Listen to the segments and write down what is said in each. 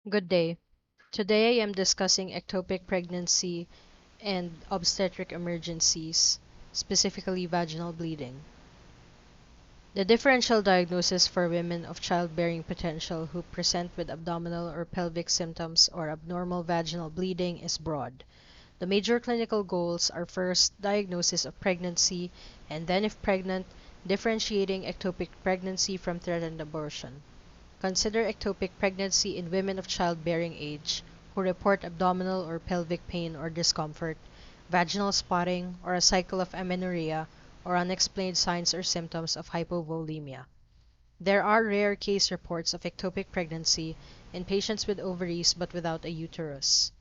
Good day. Today I am discussing ectopic pregnancy and obstetric emergencies, specifically vaginal bleeding. The differential diagnosis for women of childbearing potential who present with abdominal or pelvic symptoms or abnormal vaginal bleeding is broad. The major clinical goals are first, diagnosis of pregnancy, and then if pregnant, differentiating ectopic pregnancy from threatened abortion. Consider ectopic pregnancy in women of childbearing age who report abdominal or pelvic pain or discomfort, vaginal spotting, or a cycle of amenorrhea, or unexplained signs or symptoms of hypovolemia. There are rare case reports of ectopic pregnancy in patients with ovaries but without a uterus.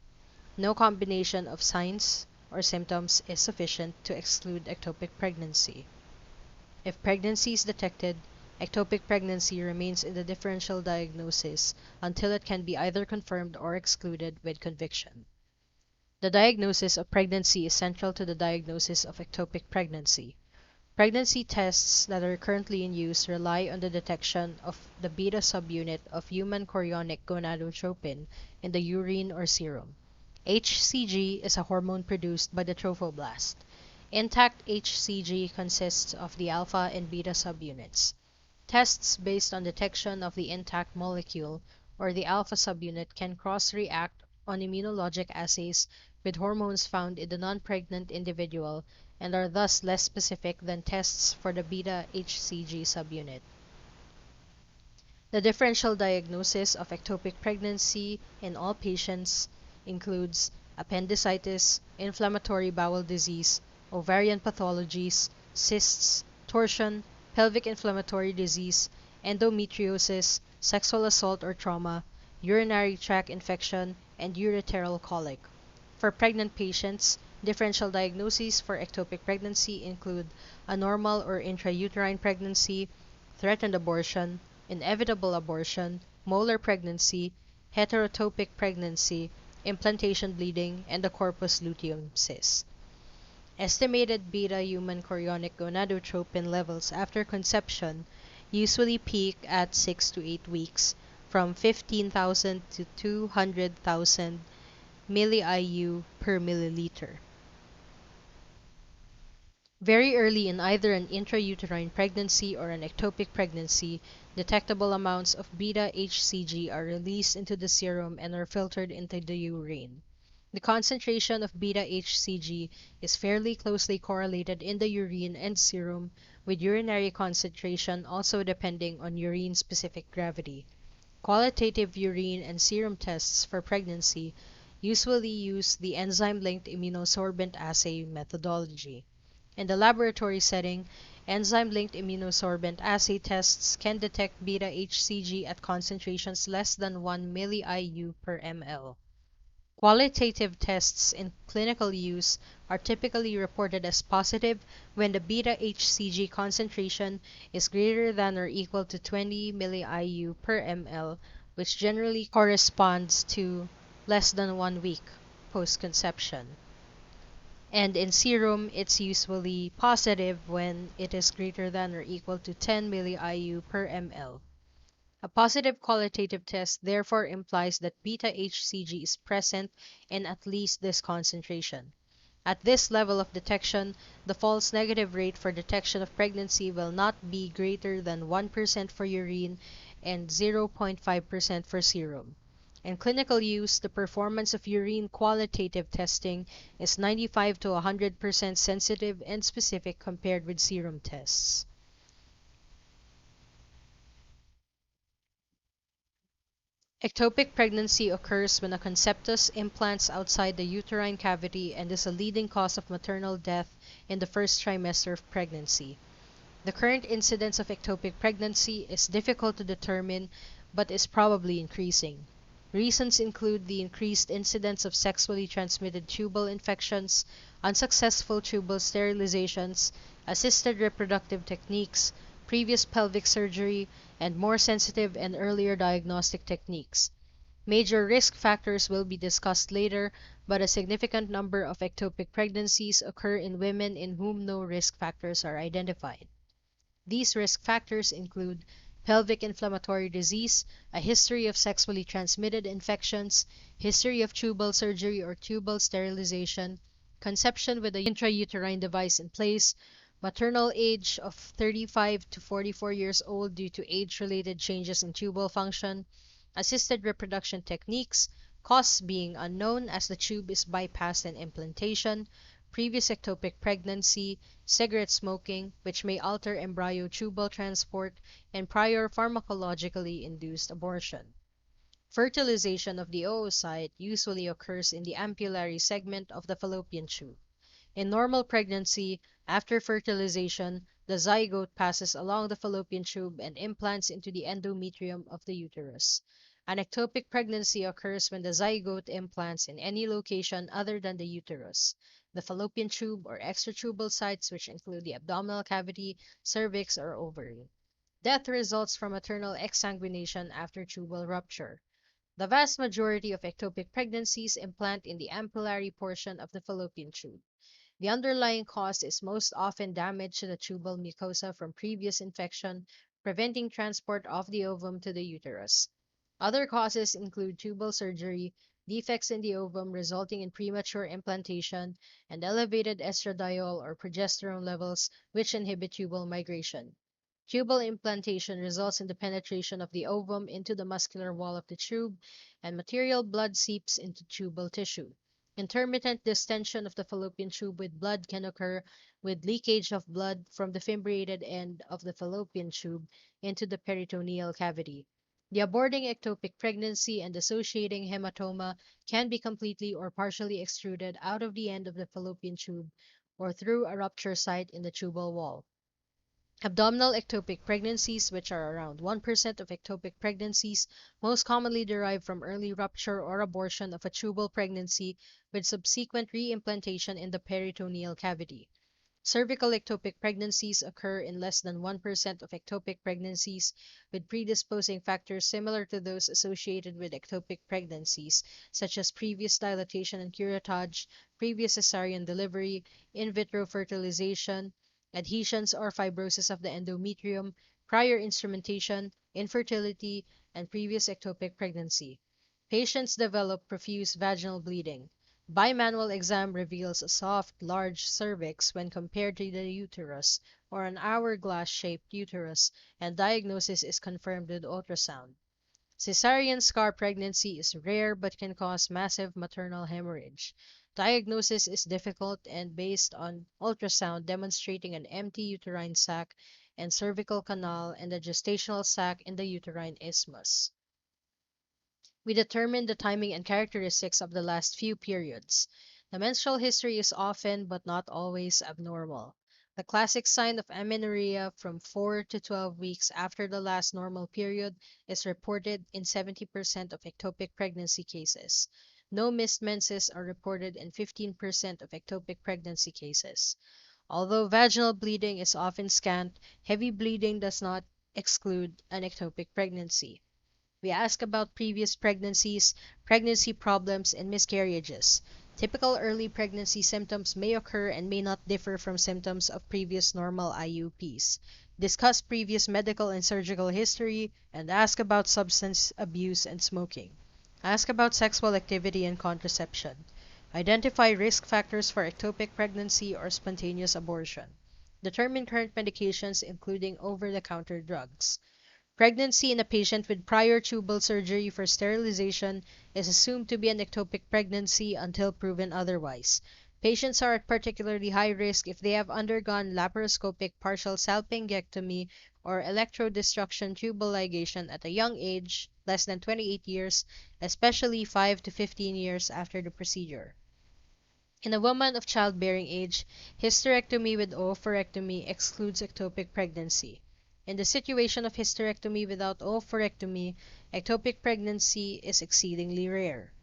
No combination of signs or symptoms is sufficient to exclude ectopic pregnancy. If pregnancy is detected, ectopic pregnancy remains in the differential diagnosis until it can be either confirmed or excluded with conviction. The diagnosis of pregnancy is central to the diagnosis of ectopic pregnancy. Pregnancy tests that are currently in use rely on the detection of the beta subunit of human chorionic gonadotropin in the urine or serum. HCG is a hormone produced by the trophoblast. Intact HCG consists of the alpha and beta subunits. Tests based on detection of the intact molecule or the alpha subunit can cross-react on immunologic assays with hormones found in the non-pregnant individual and are thus less specific than tests for the beta HCG subunit. The differential diagnosis of ectopic pregnancy in all patients includes appendicitis, inflammatory bowel disease, ovarian pathologies, cysts, torsion, pelvic inflammatory disease, endometriosis, sexual assault or trauma, urinary tract infection, and ureteral colic. For pregnant patients, differential diagnoses for ectopic pregnancy include a normal or intrauterine pregnancy, threatened abortion, inevitable abortion, molar pregnancy, heterotopic pregnancy, implantation bleeding, and the corpus luteum cyst. Estimated beta human chorionic gonadotropin levels after conception usually peak at 6 to 8 weeks from 15,000 to 200,000 milli-IU per milliliter. Very early in either an intrauterine pregnancy or an ectopic pregnancy, detectable amounts of beta HCG are released into the serum and are filtered into the urine. The concentration of beta HCG is fairly closely correlated in the urine and serum, with urinary concentration also depending on urine-specific gravity. Qualitative urine and serum tests for pregnancy usually use the enzyme-linked immunosorbent assay methodology. In the laboratory setting, enzyme-linked immunosorbent assay tests can detect beta HCG at concentrations less than 1 milli-IU per ml. Qualitative tests in clinical use are typically reported as positive when the beta HCG concentration is greater than or equal to 20 milli-IU per ml, which generally corresponds to less than 1 week post-conception. And in serum, it's usually positive when it is greater than or equal to 10 milli-IU per ml. A positive qualitative test therefore implies that beta HCG is present in at least this concentration. At this level of detection, the false negative rate for detection of pregnancy will not be greater than 1% for urine and 0.5% for serum. In clinical use, the performance of urine qualitative testing is 95 to 100% sensitive and specific compared with serum tests. Ectopic pregnancy occurs when a conceptus implants outside the uterine cavity and is a leading cause of maternal death in the first trimester of pregnancy. The current incidence of ectopic pregnancy is difficult to determine but is probably increasing. Reasons include the increased incidence of sexually transmitted tubal infections, unsuccessful tubal sterilizations, assisted reproductive techniques, previous pelvic surgery, and more sensitive and earlier diagnostic techniques. Major risk factors will be discussed later, but a significant number of ectopic pregnancies occur in women in whom no risk factors are identified. These risk factors include pelvic inflammatory disease, a history of sexually transmitted infections, history of tubal surgery or tubal sterilization, conception with a intrauterine device in place, maternal age of 35 to 44 years old due to age-related changes in tubal function, assisted reproduction techniques, causes being unknown as the tube is bypassed in implantation, previous ectopic pregnancy, cigarette smoking, which may alter embryo tubal transport, and prior pharmacologically induced abortion. Fertilization of the oocyte usually occurs in the ampullary segment of the fallopian tube. In normal pregnancy, after fertilization, the zygote passes along the fallopian tube and implants into the endometrium of the uterus. An ectopic pregnancy occurs when the zygote implants in any location other than the uterus, the fallopian tube, or extratubal sites, which include the abdominal cavity, cervix, or ovary. Death results from maternal exsanguination after tubal rupture. The vast majority of ectopic pregnancies implant in the ampullary portion of the fallopian tube. The underlying cause is most often damage to the tubal mucosa from previous infection, preventing transport of the ovum to the uterus. Other causes include tubal surgery, defects in the ovum resulting in premature implantation, and elevated estradiol or progesterone levels, which inhibit tubal migration. Tubal implantation results in the penetration of the ovum into the muscular wall of the tube, and material blood seeps into tubal tissue. Intermittent distension of the fallopian tube with blood can occur with leakage of blood from the fimbriated end of the fallopian tube into the peritoneal cavity. The aborting ectopic pregnancy and associating hematoma can be completely or partially extruded out of the end of the fallopian tube or through a rupture site in the tubal wall. Abdominal ectopic pregnancies, which are around 1% of ectopic pregnancies, most commonly derive from early rupture or abortion of a tubal pregnancy with subsequent reimplantation in the peritoneal cavity. Cervical ectopic pregnancies occur in less than 1% of ectopic pregnancies, with predisposing factors similar to those associated with ectopic pregnancies, such as previous dilatation and curettage, previous cesarean delivery, in vitro fertilization, adhesions or fibrosis of the endometrium, prior instrumentation, infertility, and previous ectopic pregnancy. Patients develop profuse vaginal bleeding. Bimanual exam reveals a soft, large cervix when compared to the uterus, or an hourglass-shaped uterus, and diagnosis is confirmed with ultrasound. Cesarean scar pregnancy is rare but can cause massive maternal hemorrhage. Diagnosis is difficult and based on ultrasound demonstrating an empty uterine sac and cervical canal and a gestational sac in the uterine isthmus. We determine the timing and characteristics of the last few periods. The menstrual history is often but not always abnormal. The classic sign of amenorrhea from 4 to 12 weeks after the last normal period is reported in 70% of ectopic pregnancy cases. No missed menses are reported in 15% of ectopic pregnancy cases. Although vaginal bleeding is often scant, heavy bleeding does not exclude an ectopic pregnancy. We ask about previous pregnancies, pregnancy problems, and miscarriages. Typical early pregnancy symptoms may occur and may not differ from symptoms of previous normal IUPs. Discuss previous medical and surgical history, and ask about substance abuse and smoking. Ask about sexual activity and contraception. Identify risk factors for ectopic pregnancy or spontaneous abortion. Determine current medications, including over-the-counter drugs. Pregnancy in a patient with prior tubal surgery for sterilization is assumed to be an ectopic pregnancy until proven otherwise. Patients are at particularly high risk if they have undergone laparoscopic partial salpingectomy or electrodestruction tubal ligation at a young age, less than 28 years, especially 5 to 15 years after the procedure. In a woman of childbearing age, hysterectomy with oophorectomy excludes ectopic pregnancy. In the situation of hysterectomy without oophorectomy, ectopic pregnancy is exceedingly rare.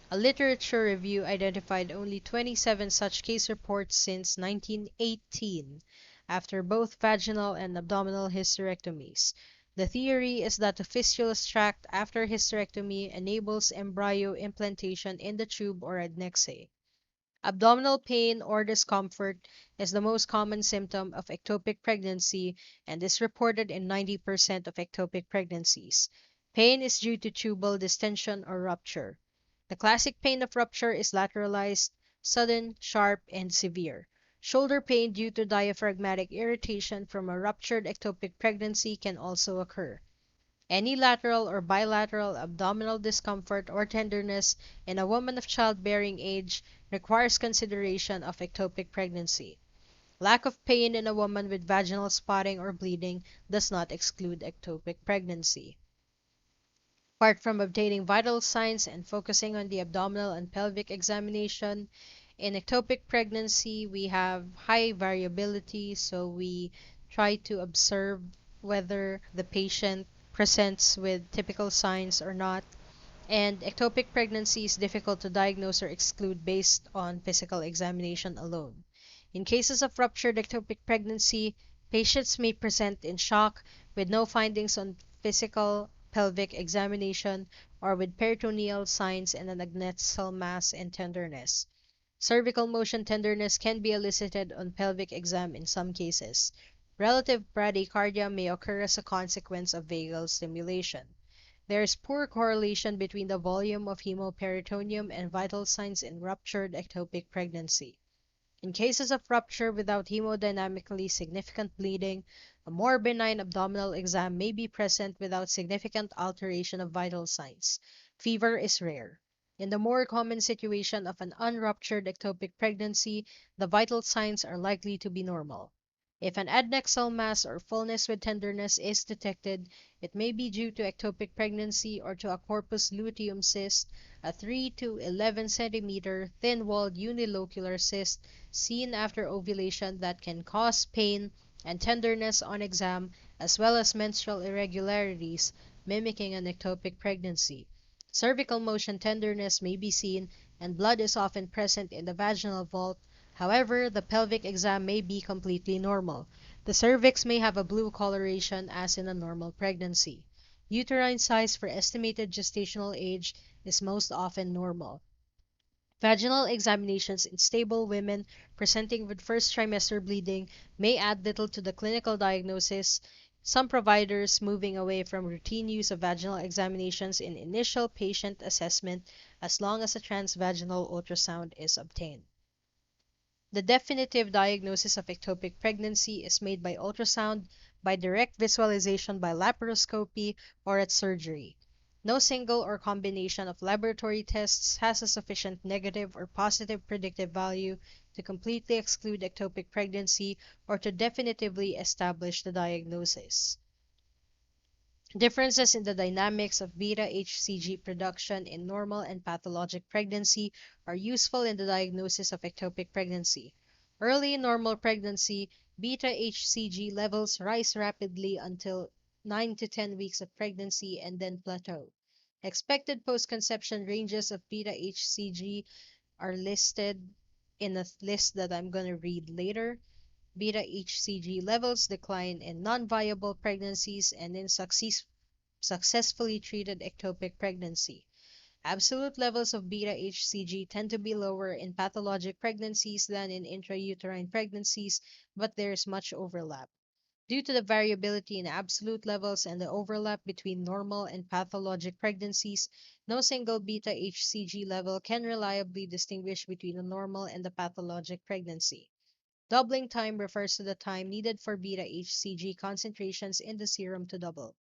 A literature review identified only 27 such case reports since 1918 after both vaginal and abdominal hysterectomies. The theory is that the fistulous tract after hysterectomy enables embryo implantation in the tube or adnexe. Abdominal pain or discomfort is the most common symptom of ectopic pregnancy and is reported in 90% of ectopic pregnancies. Pain is due to tubal distension or rupture. The classic pain of rupture is lateralized, sudden, sharp, and severe. Shoulder pain due to diaphragmatic irritation from a ruptured ectopic pregnancy can also occur. Any lateral or bilateral abdominal discomfort or tenderness in a woman of childbearing age requires consideration of ectopic pregnancy. Lack of pain in a woman with vaginal spotting or bleeding does not exclude ectopic pregnancy. Apart from obtaining vital signs and focusing on the abdominal and pelvic examination, in ectopic pregnancy we have high variability, so we try to observe whether the patient presents with typical signs or not. And ectopic pregnancy is difficult to diagnose or exclude based on physical examination alone. In cases of ruptured ectopic pregnancy, patients may present in shock with no findings on physical pelvic examination or with peritoneal signs and an agnettal mass and tenderness. Cervical motion tenderness can be elicited on pelvic exam in some cases. Relative bradycardia may occur as a consequence of vagal stimulation. There is poor correlation between the volume of hemoperitoneum and vital signs in ruptured ectopic pregnancy. In cases of rupture without hemodynamically significant bleeding, a more benign abdominal exam may be present without significant alteration of vital signs. Fever is rare. In the more common situation of an unruptured ectopic pregnancy, the vital signs are likely to be normal. If an adnexal mass or fullness with tenderness is detected, it may be due to ectopic pregnancy or to a corpus luteum cyst, a 3 to 11 centimeter thin-walled unilocular cyst seen after ovulation that can cause pain and tenderness on exam, as well as menstrual irregularities mimicking an ectopic pregnancy. Cervical motion tenderness may be seen, and blood is often present in the vaginal vault. However, the pelvic exam may be completely normal. The cervix may have a blue coloration as in a normal pregnancy. Uterine size for estimated gestational age is most often normal. Vaginal examinations in stable women presenting with first trimester bleeding may add little to the clinical diagnosis, some providers moving away from routine use of vaginal examinations in initial patient assessment as long as a transvaginal ultrasound is obtained. The definitive diagnosis of ectopic pregnancy is made by ultrasound, by direct visualization by laparoscopy, or at surgery. No single or combination of laboratory tests has a sufficient negative or positive predictive value to completely exclude ectopic pregnancy or to definitively establish the diagnosis. Differences in the dynamics of beta-HCG production in normal and pathologic pregnancy are useful in the diagnosis of ectopic pregnancy. Early in normal pregnancy, beta-HCG levels rise rapidly until 9 to 10 weeks of pregnancy and then plateau. Expected post-conception ranges of beta-HCG are listed in a list that I'm going to read later. Beta-HCG levels decline in non-viable pregnancies and in successfully treated ectopic pregnancy. Absolute levels of beta-HCG tend to be lower in pathologic pregnancies than in intrauterine pregnancies, but there is much overlap. Due to the variability in absolute levels and the overlap between normal and pathologic pregnancies, no single beta-HCG level can reliably distinguish between a normal and a pathologic pregnancy. Doubling time refers to the time needed for beta-HCG concentrations in the serum to double.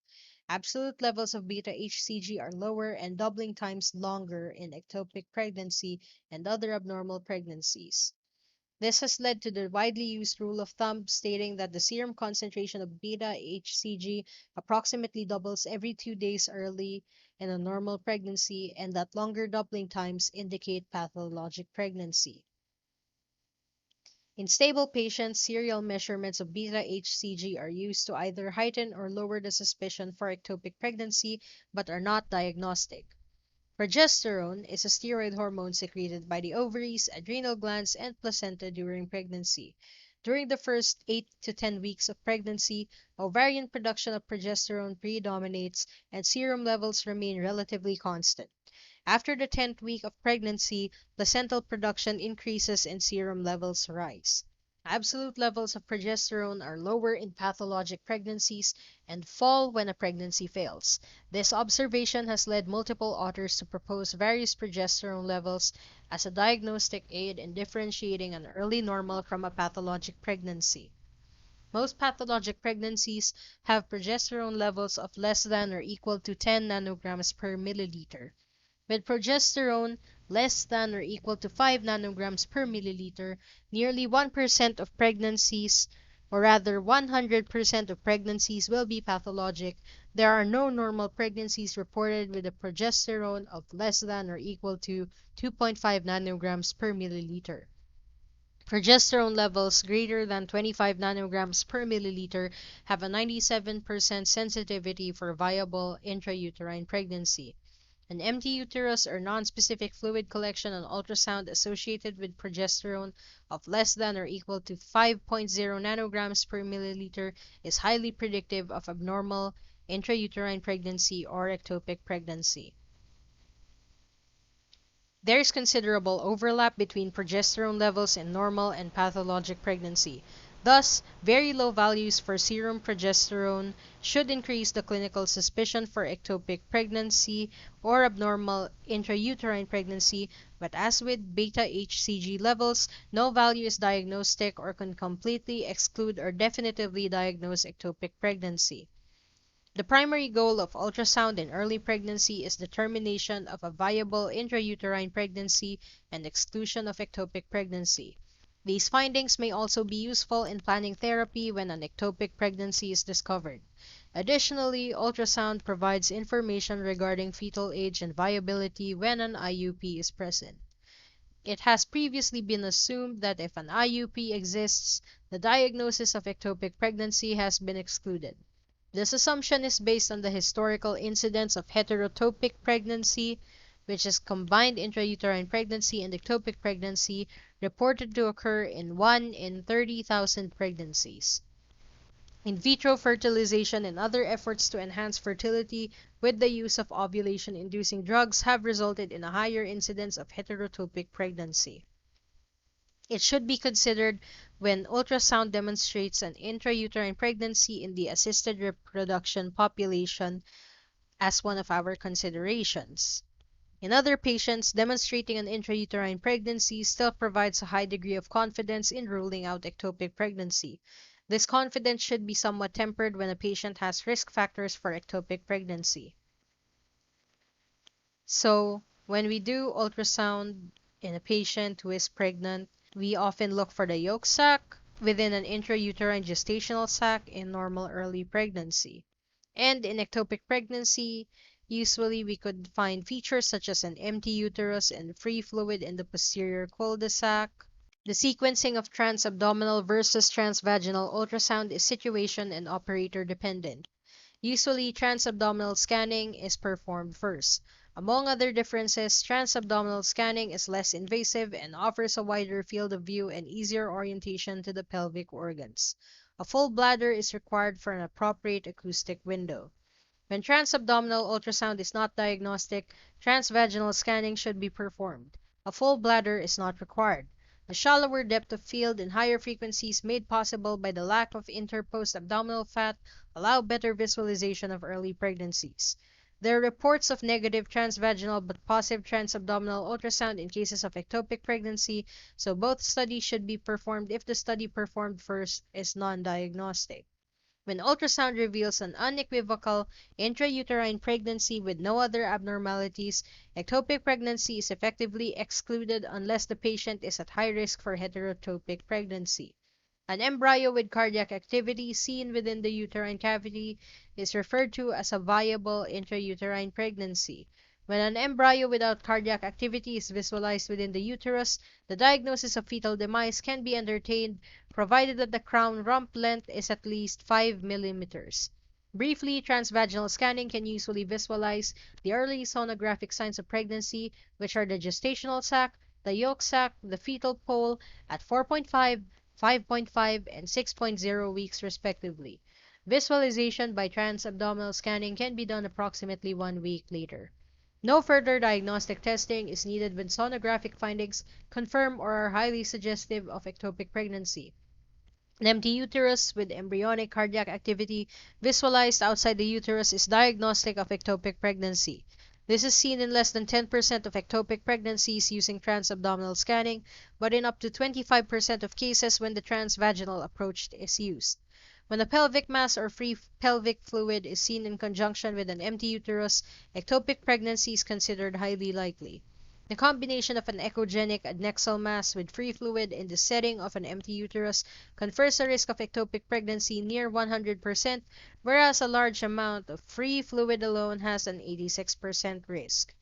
Absolute levels of beta-HCG are lower and doubling times longer in ectopic pregnancy and other abnormal pregnancies. This has led to the widely used rule of thumb stating that the serum concentration of beta-HCG approximately doubles every 2 days early in a normal pregnancy and that longer doubling times indicate pathologic pregnancy. In stable patients, serial measurements of beta-HCG are used to either heighten or lower the suspicion for ectopic pregnancy but are not diagnostic. Progesterone is a steroid hormone secreted by the ovaries, adrenal glands, and placenta during pregnancy. During the first 8 to 10 weeks of pregnancy, ovarian production of progesterone predominates and serum levels remain relatively constant. After the 10th week of pregnancy, placental production increases and serum levels rise. Absolute levels of progesterone are lower in pathologic pregnancies and fall when a pregnancy fails. This observation has led multiple authors to propose various progesterone levels as a diagnostic aid in differentiating an early normal from a pathologic pregnancy. Most pathologic pregnancies have progesterone levels of less than or equal to 10 nanograms per milliliter. With progesterone less than or equal to 5 nanograms per milliliter, nearly 1% of pregnancies, or rather 100% of pregnancies, will be pathologic. There are no normal pregnancies reported with a progesterone of less than or equal to 2.5 nanograms per milliliter. Progesterone levels greater than 25 nanograms per milliliter have a 97% sensitivity for viable intrauterine pregnancy. An empty uterus or nonspecific fluid collection on ultrasound associated with progesterone of less than or equal to 5.0 nanograms per milliliter is highly predictive of abnormal intrauterine pregnancy or ectopic pregnancy. There is considerable overlap between progesterone levels in normal and pathologic pregnancy. Thus, very low values for serum progesterone should increase the clinical suspicion for ectopic pregnancy or abnormal intrauterine pregnancy, but as with beta-HCG levels, no value is diagnostic or can completely exclude or definitively diagnose ectopic pregnancy. The primary goal of ultrasound in early pregnancy is determination of a viable intrauterine pregnancy and exclusion of ectopic pregnancy. These findings may also be useful in planning therapy when an ectopic pregnancy is discovered. Additionally, ultrasound provides information regarding fetal age and viability when an IUP is present. It has previously been assumed that if an IUP exists, the diagnosis of ectopic pregnancy has been excluded. This assumption is based on the historical incidence of heterotopic pregnancy, which is combined intrauterine pregnancy and ectopic pregnancy, reported to occur in 1 in 30,000 pregnancies. In vitro fertilization and other efforts to enhance fertility with the use of ovulation-inducing drugs have resulted in a higher incidence of heterotopic pregnancy. It should be considered when ultrasound demonstrates an intrauterine pregnancy in the assisted reproduction population as one of our considerations. In other patients, demonstrating an intrauterine pregnancy still provides a high degree of confidence in ruling out ectopic pregnancy. This confidence should be somewhat tempered when a patient has risk factors for ectopic pregnancy. So, when we do ultrasound in a patient who is pregnant, we often look for the yolk sac within an intrauterine gestational sac in normal early pregnancy. And in ectopic pregnancy, usually we could find features such as an empty uterus and free fluid in the posterior cul-de-sac. The sequencing of transabdominal versus transvaginal ultrasound is situation and operator dependent. Usually, transabdominal scanning is performed first. Among other differences, transabdominal scanning is less invasive and offers a wider field of view and easier orientation to the pelvic organs. A full bladder is required for an appropriate acoustic window. When transabdominal ultrasound is not diagnostic, transvaginal scanning should be performed. A full bladder is not required. A shallower depth of field and higher frequencies made possible by the lack of interposed abdominal fat allow better visualization of early pregnancies. There are reports of negative transvaginal but positive transabdominal ultrasound in cases of ectopic pregnancy, so both studies should be performed if the study performed first is non-diagnostic. When ultrasound reveals an unequivocal intrauterine pregnancy with no other abnormalities, ectopic pregnancy is effectively excluded unless the patient is at high risk for heterotopic pregnancy. An embryo with cardiac activity seen within the uterine cavity is referred to as a viable intrauterine pregnancy. When an embryo without cardiac activity is visualized within the uterus, the diagnosis of fetal demise can be entertained provided that the crown rump length is at least 5 millimeters. Briefly, transvaginal scanning can usually visualize the early sonographic signs of pregnancy, which are the gestational sac, the yolk sac, the fetal pole at 4.5, 5.5, and 6.0 weeks respectively. Visualization by transabdominal scanning can be done approximately 1 week later. No further diagnostic testing is needed when sonographic findings confirm or are highly suggestive of ectopic pregnancy. An empty uterus with embryonic cardiac activity visualized outside the uterus is diagnostic of ectopic pregnancy. This is seen in less than 10% of ectopic pregnancies using transabdominal scanning, but in up to 25% of cases when the transvaginal approach is used. When a pelvic mass or free pelvic fluid is seen in conjunction with an empty uterus, ectopic pregnancy is considered highly likely. The combination of an echogenic adnexal mass with free fluid in the setting of an empty uterus confers a risk of ectopic pregnancy near 100%, whereas a large amount of free fluid alone has an 86% risk.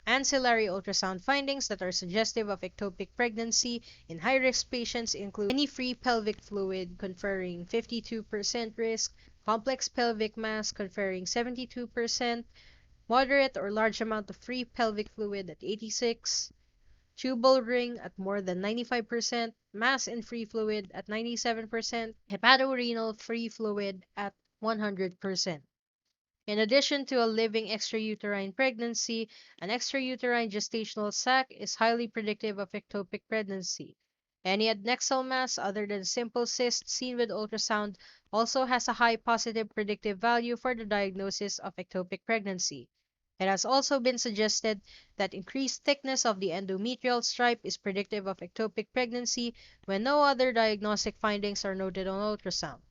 Ancillary ultrasound findings that are suggestive of ectopic pregnancy in high-risk patients include any free pelvic fluid conferring 52% risk, complex pelvic mass conferring 72%, moderate or large amount of free pelvic fluid at 86%, tubal ring at more than 95%, mass in free fluid at 97%, hepatorenal free fluid at 100%. In addition to a living extrauterine pregnancy, an extrauterine gestational sac is highly predictive of ectopic pregnancy. Any adnexal mass other than simple cyst seen with ultrasound also has a high positive predictive value for the diagnosis of ectopic pregnancy. It has also been suggested that increased thickness of the endometrial stripe is predictive of ectopic pregnancy when no other diagnostic findings are noted on ultrasound.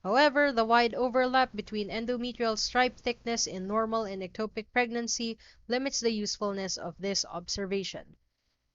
However, the wide overlap between endometrial stripe thickness in normal and ectopic pregnancy limits the usefulness of this observation.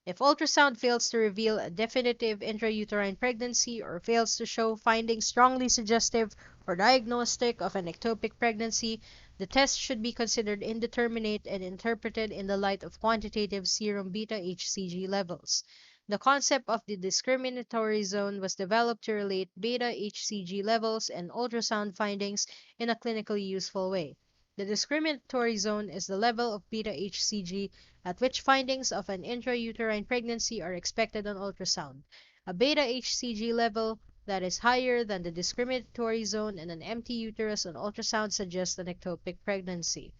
If ultrasound fails to reveal a definitive intrauterine pregnancy or fails to show findings strongly suggestive or diagnostic of an ectopic pregnancy, the test should be considered indeterminate and interpreted in the light of quantitative serum beta-HCG levels. The concept of the discriminatory zone was developed to relate beta-HCG levels and ultrasound findings in a clinically useful way. The discriminatory zone is the level of beta-HCG at which findings of an intrauterine pregnancy are expected on ultrasound. A beta-HCG level that is higher than the discriminatory zone in an empty uterus on ultrasound suggests an ectopic pregnancy.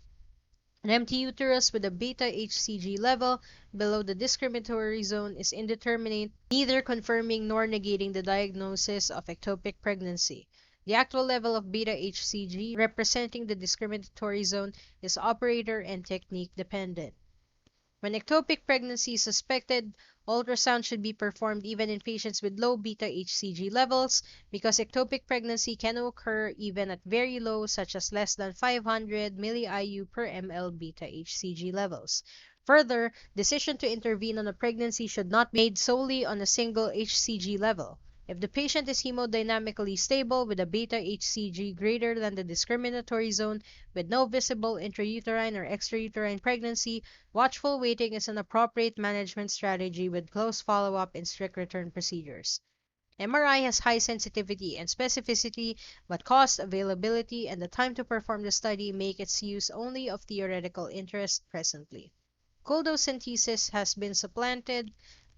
An empty uterus with a beta-HCG level below the discriminatory zone is indeterminate, neither confirming nor negating the diagnosis of ectopic pregnancy. The actual level of beta-HCG representing the discriminatory zone is operator and technique dependent. When ectopic pregnancy is suspected, ultrasound should be performed even in patients with low beta-HCG levels because ectopic pregnancy can occur even at very low, such as less than 500 milli-IU per ml beta-HCG levels. Further, decision to intervene on a pregnancy should not be made solely on a single HCG level. If the patient is hemodynamically stable with a beta-HCG greater than the discriminatory zone with no visible intrauterine or extrauterine pregnancy, watchful waiting is an appropriate management strategy with close follow-up and strict return procedures. MRI has high sensitivity and specificity, but cost, availability, and the time to perform the study make its use only of theoretical interest presently. Coldocentesis has been supplanted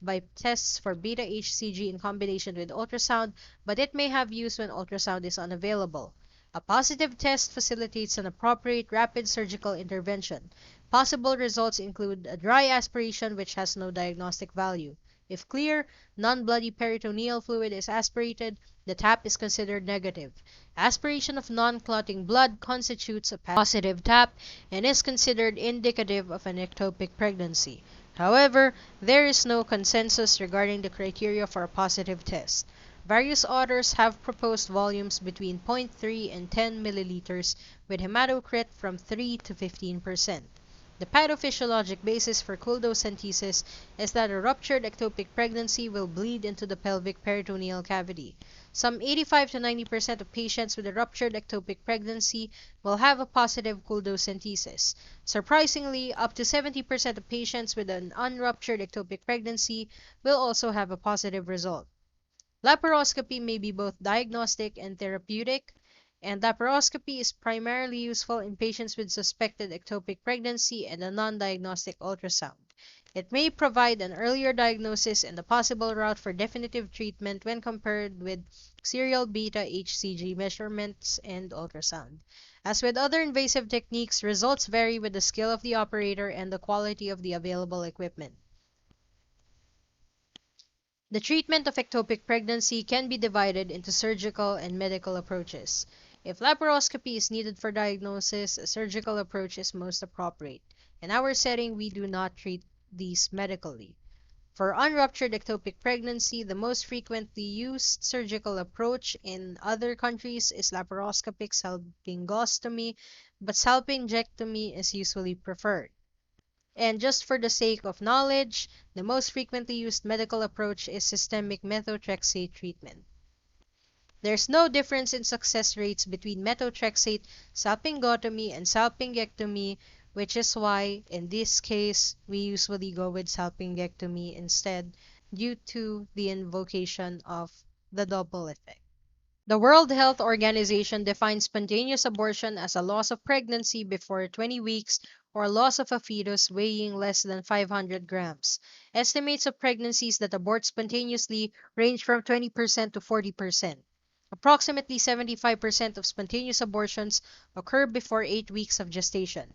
by tests for beta-HCG in combination with ultrasound, but it may have use when ultrasound is unavailable. A positive test facilitates an appropriate rapid surgical intervention. Possible results include a dry aspiration which has no diagnostic value. If clear, non-bloody peritoneal fluid is aspirated, the tap is considered negative. Aspiration of non-clotting blood constitutes a positive tap and is considered indicative of an ectopic pregnancy. However, there is no consensus regarding the criteria for a positive test. Various authors have proposed volumes between 0.3 and 10 milliliters with hematocrit from 3 to 15%. The pathophysiologic basis for coldocentesis is that a ruptured ectopic pregnancy will bleed into the pelvic peritoneal cavity. Some 85 to 90% of patients with a ruptured ectopic pregnancy will have a positive coldocentesis. Surprisingly, up to 70% of patients with an unruptured ectopic pregnancy will also have a positive result. Laparoscopy may be both diagnostic and therapeutic, and laparoscopy is primarily useful in patients with suspected ectopic pregnancy and a non-diagnostic ultrasound. It may provide an earlier diagnosis and a possible route for definitive treatment when compared with serial beta-HCG measurements and ultrasound. As with other invasive techniques, results vary with the skill of the operator and the quality of the available equipment. The treatment of ectopic pregnancy can be divided into surgical and medical approaches. If laparoscopy is needed for diagnosis, a surgical approach is most appropriate. In our setting, we do not treat these medically. For unruptured ectopic pregnancy, the most frequently used surgical approach in other countries is laparoscopic salpingostomy, but salpingectomy is usually preferred. And just for the sake of knowledge, the most frequently used medical approach is systemic methotrexate treatment. There's no difference in success rates between methotrexate, salpingotomy, and salpingectomy, which is why, in this case, we usually go with salpingectomy instead due to the invocation of the double effect. The World Health Organization defines spontaneous abortion as a loss of pregnancy before 20 weeks or loss of a fetus weighing less than 500 grams. Estimates of pregnancies that abort spontaneously range from 20% to 40%. Approximately 75% of spontaneous abortions occur before 8 weeks of gestation.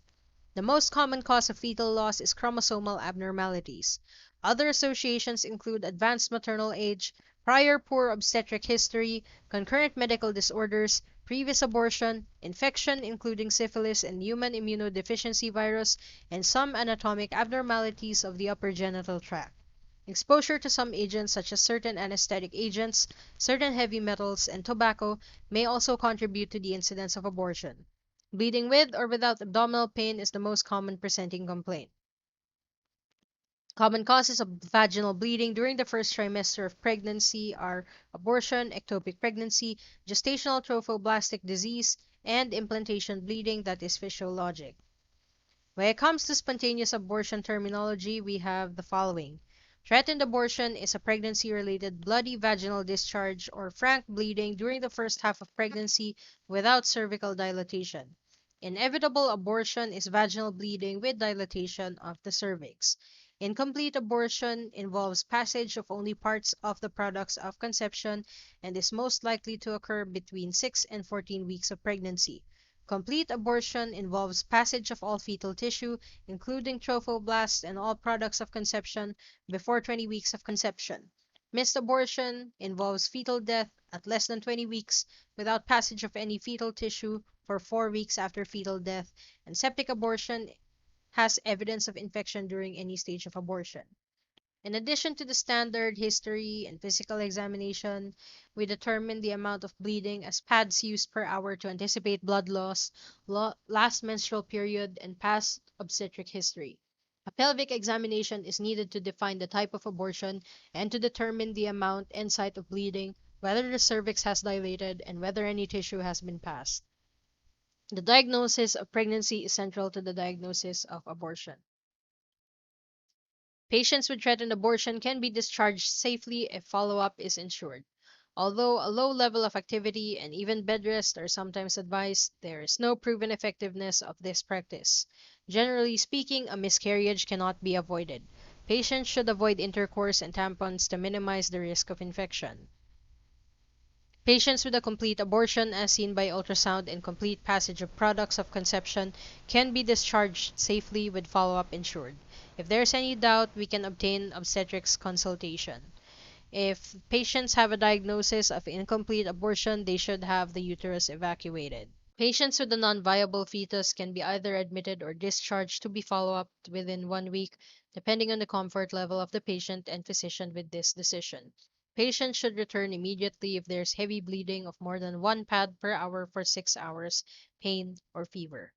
The most common cause of fetal loss is chromosomal abnormalities. Other associations include advanced maternal age, prior poor obstetric history, concurrent medical disorders, previous abortion, infection including syphilis and human immunodeficiency virus, and some anatomic abnormalities of the upper genital tract. Exposure to some agents such as certain anesthetic agents, certain heavy metals, and tobacco may also contribute to the incidence of abortion. Bleeding with or without abdominal pain is the most common presenting complaint. Common causes of vaginal bleeding during the first trimester of pregnancy are abortion, ectopic pregnancy, gestational trophoblastic disease, and implantation bleeding that is physiologic. When it comes to spontaneous abortion terminology, we have the following. Threatened abortion is a pregnancy-related bloody vaginal discharge or frank bleeding during the first half of pregnancy without cervical dilatation. Inevitable abortion is vaginal bleeding with dilatation of the cervix. Incomplete abortion involves passage of only parts of the products of conception and is most likely to occur between 6 and 14 weeks of pregnancy. Complete abortion involves passage of all fetal tissue, including trophoblasts and all products of conception, before 20 weeks of conception. Missed abortion involves fetal death at less than 20 weeks without passage of any fetal tissue for 4 weeks after fetal death, and septic abortion has evidence of infection during any stage of abortion. In addition to the standard history and physical examination, we determine the amount of bleeding as pads used per hour to anticipate blood loss, last menstrual period, and past obstetric history. A pelvic examination is needed to define the type of abortion and to determine the amount and site of bleeding, whether the cervix has dilated, and whether any tissue has been passed. The diagnosis of pregnancy is central to the diagnosis of abortion. Patients with threatened abortion can be discharged safely if follow-up is ensured. Although a low level of activity and even bed rest are sometimes advised, there is no proven effectiveness of this practice. Generally speaking, a miscarriage cannot be avoided. Patients should avoid intercourse and tampons to minimize the risk of infection. Patients with a complete abortion, as seen by ultrasound and complete passage of products of conception, can be discharged safely with follow-up ensured. If there's any doubt, we can obtain obstetrics consultation. If patients have a diagnosis of incomplete abortion, they should have the uterus evacuated. Patients with a non-viable fetus can be either admitted or discharged to be followed up within 1 week, depending on the comfort level of the patient and physician with this decision. Patients should return immediately if there's heavy bleeding of more than 1 pad per hour for 6 hours, pain, or fever.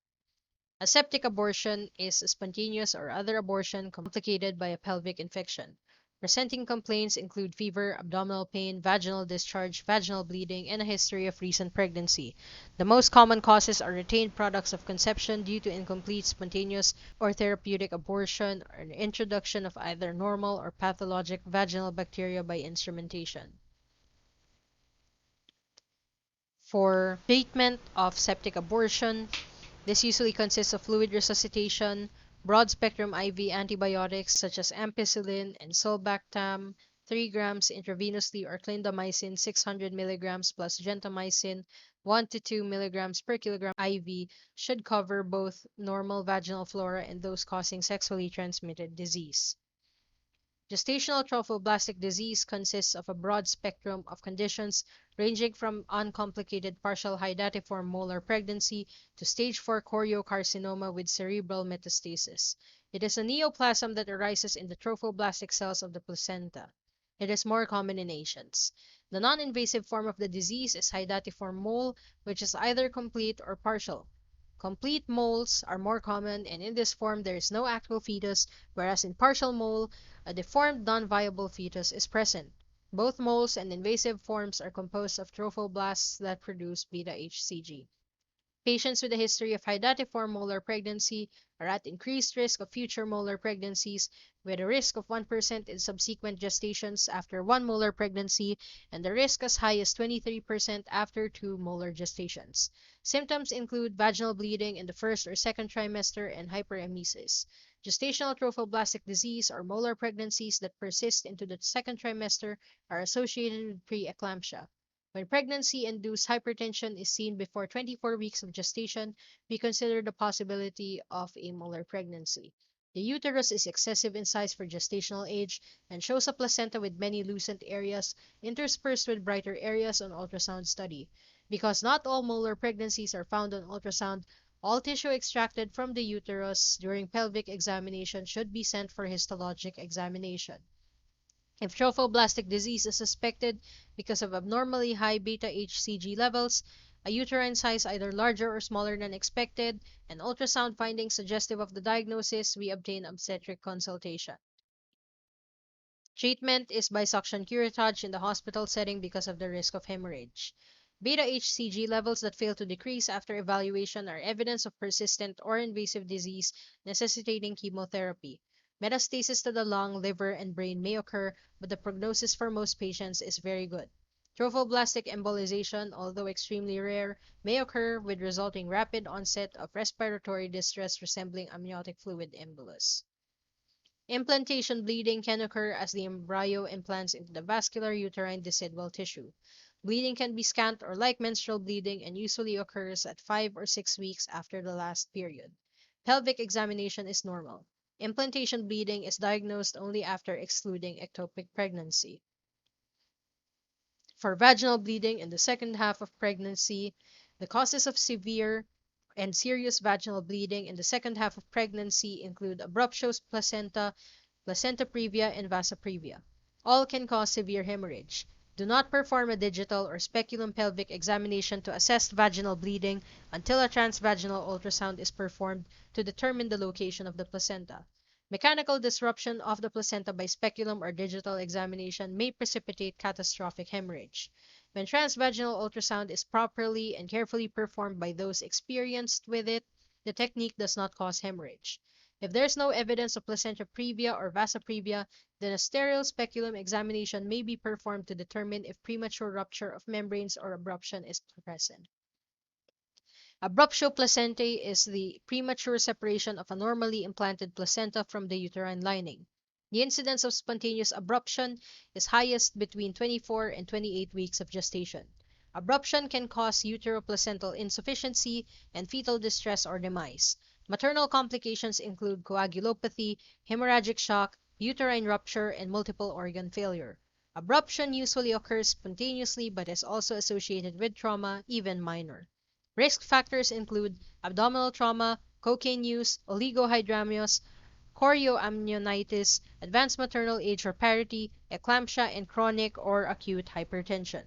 A septic abortion is a spontaneous or other abortion complicated by a pelvic infection. Presenting complaints include fever, abdominal pain, vaginal discharge, vaginal bleeding, and a history of recent pregnancy. The most common causes are retained products of conception due to incomplete, spontaneous, or therapeutic abortion, or an introduction of either normal or pathologic vaginal bacteria by instrumentation. For treatment of septic abortion, this usually consists of fluid resuscitation, broad-spectrum IV antibiotics such as ampicillin and sulbactam, 3 grams intravenously or clindamycin 600 milligrams plus gentamicin 1 to 2 milligrams per kilogram IV should cover both normal vaginal flora and those causing sexually transmitted disease. Gestational trophoblastic disease consists of a broad spectrum of conditions ranging from uncomplicated partial hydatiform molar pregnancy to stage 4 choriocarcinoma with cerebral metastasis. It is a neoplasm that arises in the trophoblastic cells of the placenta. It is more common in Asians. The non-invasive form of the disease is hydatiform mole, which is either complete or partial. Complete moles are more common, and in this form there is no actual fetus, whereas in partial mole, a deformed non-viable fetus is present. Both moles and invasive forms are composed of trophoblasts that produce beta-HCG. Patients with a history of hydatiform molar pregnancy are at increased risk of future molar pregnancies, with a risk of 1% in subsequent gestations after 1 molar pregnancy and the risk as high as 23% after 2 molar gestations. Symptoms include vaginal bleeding in the first or second trimester and hyperemesis. Gestational trophoblastic disease or molar pregnancies that persist into the second trimester are associated with preeclampsia. When pregnancy-induced hypertension is seen before 24 weeks of gestation, we consider the possibility of a molar pregnancy. The uterus is excessive in size for gestational age and shows a placenta with many lucent areas interspersed with brighter areas on ultrasound study. Because not all molar pregnancies are found on ultrasound, all tissue extracted from the uterus during pelvic examination should be sent for histologic examination. If trophoblastic disease is suspected because of abnormally high beta-HCG levels, a uterine size either larger or smaller than expected, and ultrasound findings suggestive of the diagnosis, we obtain obstetric consultation. Treatment is by suction curettage in the hospital setting because of the risk of hemorrhage. Beta-HCG levels that fail to decrease after evaluation are evidence of persistent or invasive disease necessitating chemotherapy. Metastasis to the lung, liver, and brain may occur, but the prognosis for most patients is very good. Trophoblastic embolization, although extremely rare, may occur with resulting rapid onset of respiratory distress resembling amniotic fluid embolus. Implantation bleeding can occur as the embryo implants into the vascular uterine decidual tissue. Bleeding can be scant or like menstrual bleeding and usually occurs at 5 or 6 weeks after the last period. Pelvic examination is normal. Implantation bleeding is diagnosed only after excluding ectopic pregnancy. For vaginal bleeding in the second half of pregnancy, the causes of severe and serious vaginal bleeding in the second half of pregnancy include abruptious placenta, Placenta Previa, and Vasa Previa. All can cause severe hemorrhage. Do not perform a digital or speculum pelvic examination to assess vaginal bleeding until a transvaginal ultrasound is performed to determine the location of the placenta. Mechanical disruption of the placenta by speculum or digital examination may precipitate catastrophic hemorrhage. When transvaginal ultrasound is properly and carefully performed by those experienced with it, the technique does not cause hemorrhage. If there is no evidence of placenta previa or vasa previa, then a sterile speculum examination may be performed to determine if premature rupture of membranes or abruption is present. Abruptio placentae is the premature separation of a normally implanted placenta from the uterine lining. The incidence of spontaneous abruption is highest between 24 and 28 weeks of gestation. Abruption can cause uteroplacental insufficiency and fetal distress or demise. Maternal complications include coagulopathy, hemorrhagic shock, uterine rupture, and multiple organ failure. Abruption usually occurs spontaneously but is also associated with trauma, even minor. Risk factors include abdominal trauma, cocaine use, oligohydramnios, chorioamnionitis, advanced maternal age or parity, eclampsia, and chronic or acute hypertension.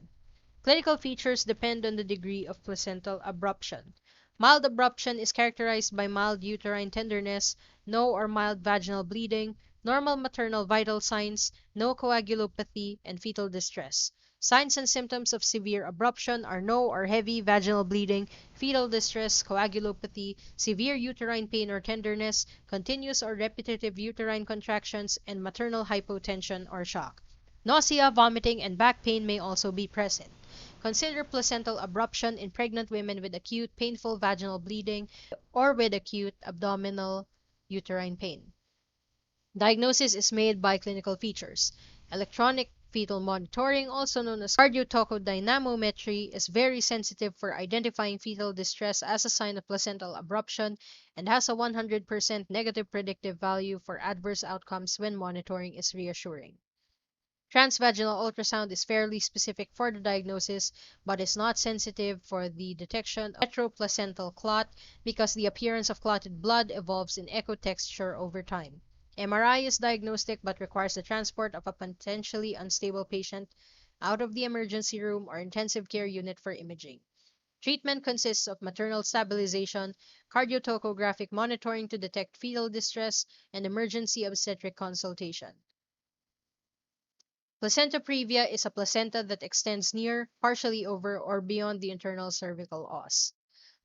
Clinical features depend on the degree of placental abruption. Mild abruption is characterized by mild uterine tenderness, no or mild vaginal bleeding, normal maternal vital signs, no coagulopathy, and fetal distress. Signs and symptoms of severe abruption are no or heavy vaginal bleeding, fetal distress, coagulopathy, severe uterine pain or tenderness, continuous or repetitive uterine contractions, and maternal hypotension or shock. Nausea, vomiting, and back pain may also be present. Consider placental abruption in pregnant women with acute painful vaginal bleeding or with acute abdominal uterine pain. Diagnosis is made by clinical features. Electronic fetal monitoring, also known as cardiotocodynamometry, is very sensitive for identifying fetal distress as a sign of placental abruption and has a 100% negative predictive value for adverse outcomes when monitoring is reassuring. Transvaginal ultrasound is fairly specific for the diagnosis, but is not sensitive for the detection of retroplacental clot because the appearance of clotted blood evolves in echo texture over time. MRI is diagnostic but requires the transport of a potentially unstable patient out of the emergency room or intensive care unit for imaging. Treatment consists of maternal stabilization, cardiotocographic monitoring to detect fetal distress, and emergency obstetric consultation. Placenta previa is a placenta that extends near, partially over, or beyond the internal cervical os.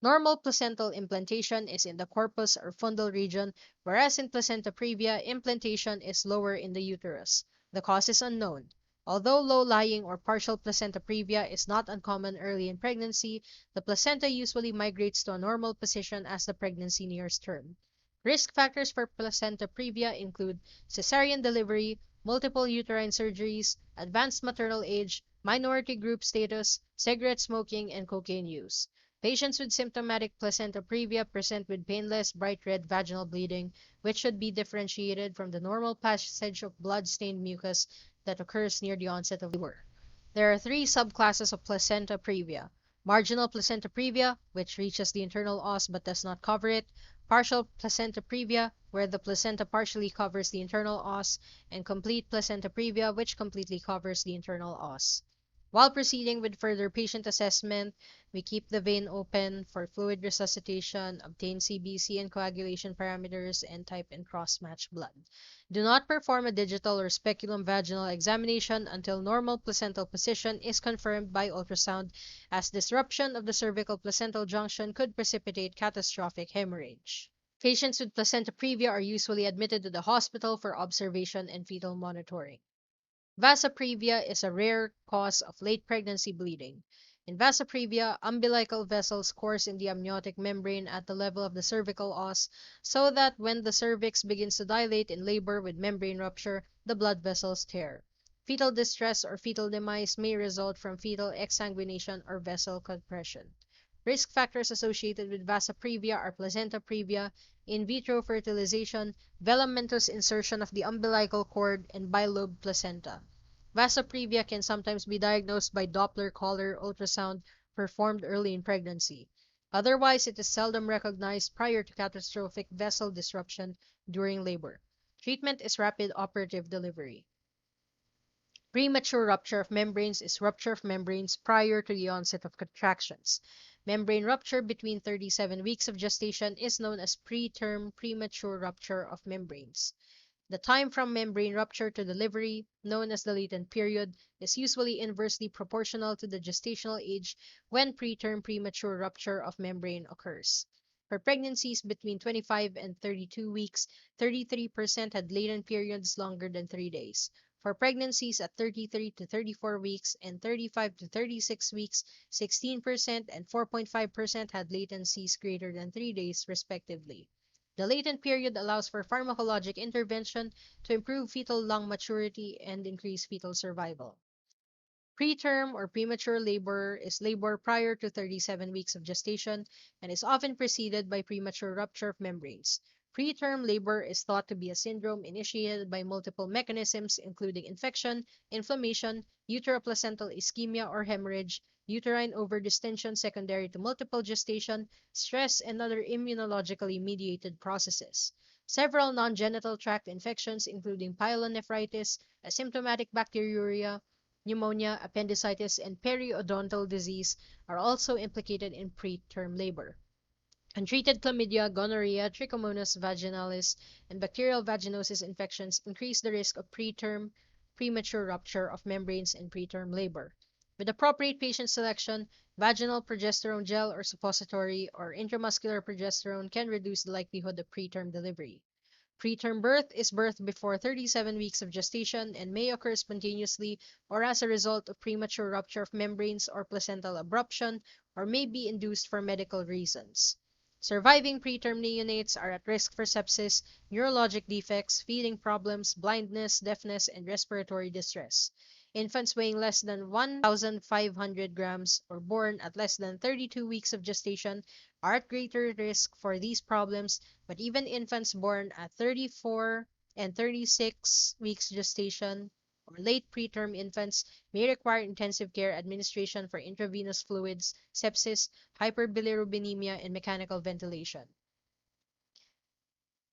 Normal placental implantation is in the corpus or fundal region, whereas in placenta previa, implantation is lower in the uterus. The cause is unknown. Although low-lying or partial placenta previa is not uncommon early in pregnancy, the placenta usually migrates to a normal position as the pregnancy nears term. Risk factors for placenta previa include cesarean delivery, multiple uterine surgeries, advanced maternal age, minority group status, cigarette smoking, and cocaine use. Patients with symptomatic placenta previa present with painless, bright red vaginal bleeding, which should be differentiated from the normal passage of blood-stained mucus that occurs near the onset of labor. There are three subclasses of placenta previa: marginal placenta previa, which reaches the internal os but does not cover it; partial placenta previa, where the placenta partially covers the internal os; and complete placenta previa, which completely covers the internal os. While proceeding with further patient assessment, we keep the vein open for fluid resuscitation, obtain CBC and coagulation parameters, and type and cross-match blood. Do not perform a digital or speculum vaginal examination until normal placental position is confirmed by ultrasound, as disruption of the cervical placental junction could precipitate catastrophic hemorrhage. Patients with placenta previa are usually admitted to the hospital for observation and fetal monitoring. Vasa previa is a rare cause of late pregnancy bleeding. In Vasa previa, umbilical vessels course in the amniotic membrane at the level of the cervical os, so that when the cervix begins to dilate in labor with membrane rupture, the blood vessels tear. Fetal distress or fetal demise may result from fetal exsanguination or vessel compression. Risk factors associated with Vasa previa are placenta previa, in vitro fertilization, velamentous insertion of the umbilical cord, and bilobed placenta. Vasa previa can sometimes be diagnosed by Doppler collar ultrasound performed early in pregnancy. Otherwise, it is seldom recognized prior to catastrophic vessel disruption during labor. Treatment is rapid operative delivery. Premature rupture of membranes is rupture of membranes prior to the onset of contractions. Membrane rupture between 37 weeks of gestation is known as preterm premature rupture of membranes. The time from membrane rupture to delivery, known as the latent period, is usually inversely proportional to the gestational age when preterm premature rupture of membrane occurs. For pregnancies between 25 and 32 weeks, 33% had latent periods longer than 3 days. For pregnancies at 33 to 34 weeks and 35 to 36 weeks, 16% and 4.5% had latencies greater than 3 days, respectively. The latent period allows for pharmacologic intervention to improve fetal lung maturity and increase fetal survival. Preterm or premature labor is labor prior to 37 weeks of gestation and is often preceded by premature rupture of membranes. Preterm labor is thought to be a syndrome initiated by multiple mechanisms, including infection, inflammation, uteroplacental ischemia or hemorrhage, uterine overdistension secondary to multiple gestation, stress, and other immunologically mediated processes. Several non-genital tract infections, including pyelonephritis, asymptomatic bacteriuria, pneumonia, appendicitis, and periodontal disease, are also implicated in preterm labor. Untreated chlamydia, gonorrhea, trichomonas vaginalis, and bacterial vaginosis infections increase the risk of preterm premature rupture of membranes and preterm labor. With appropriate patient selection, vaginal progesterone gel or suppository or intramuscular progesterone can reduce the likelihood of preterm delivery. Preterm birth is birth before 37 weeks of gestation and may occur spontaneously or as a result of premature rupture of membranes or placental abruption, or may be induced for medical reasons. Surviving preterm neonates are at risk for sepsis, neurologic defects, feeding problems, blindness, deafness, and respiratory distress. Infants weighing less than 1,500 grams or born at less than 32 weeks of gestation are at greater risk for these problems, but even infants born at 34 and 36 weeks gestation or late preterm infants may require intensive care administration for intravenous fluids, sepsis, hyperbilirubinemia, and mechanical ventilation.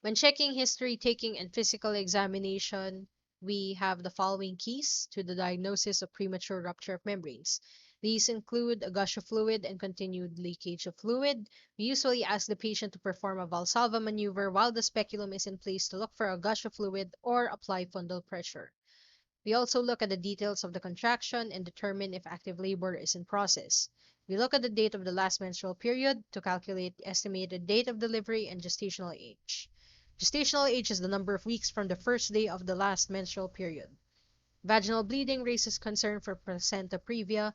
When checking history taking and physical examination, we have the following keys to the diagnosis of premature rupture of membranes. These include a gush of fluid and continued leakage of fluid. We usually ask the patient to perform a Valsalva maneuver while the speculum is in place to look for a gush of fluid or apply fundal pressure. We also look at the details of the contraction and determine if active labor is in process. We look at the date of the last menstrual period to calculate the estimated date of delivery and gestational age. Gestational age is the number of weeks from the first day of the last menstrual period. Vaginal bleeding raises concern for Placenta Previa.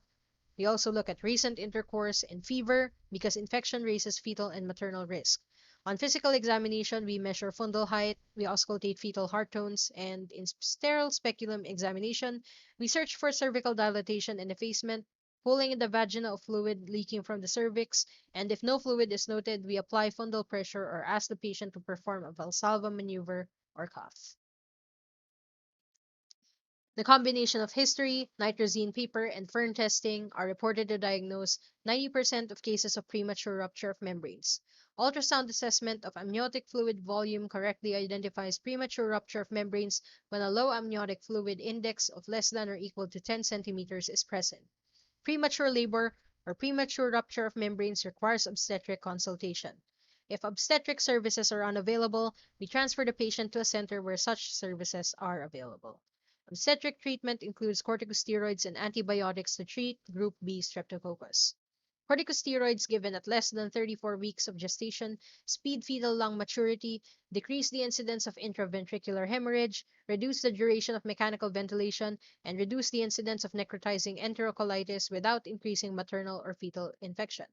We also look at recent intercourse and fever because infection raises fetal and maternal risk. On physical examination, we measure fundal height, we auscultate fetal heart tones, and in sterile speculum examination, we search for cervical dilatation and effacement, pooling in the vagina of fluid leaking from the cervix, and if no fluid is noted, we apply fundal pressure or ask the patient to perform a Valsalva maneuver or cuff. The combination of history, nitrazine paper, and Fern testing are reported to diagnose 90% of cases of premature rupture of membranes. Ultrasound assessment of amniotic fluid volume correctly identifies premature rupture of membranes when a low amniotic fluid index of less than or equal to 10 centimeters is present. Premature labor or premature rupture of membranes requires obstetric consultation. If obstetric services are unavailable, we transfer the patient to a center where such services are available. Obstetric treatment includes corticosteroids and antibiotics to treat Group B streptococcus. Corticosteroids given at less than 34 weeks of gestation speed fetal lung maturity, decrease the incidence of intraventricular hemorrhage, reduce the duration of mechanical ventilation, and reduce the incidence of necrotizing enterocolitis without increasing maternal or fetal infection.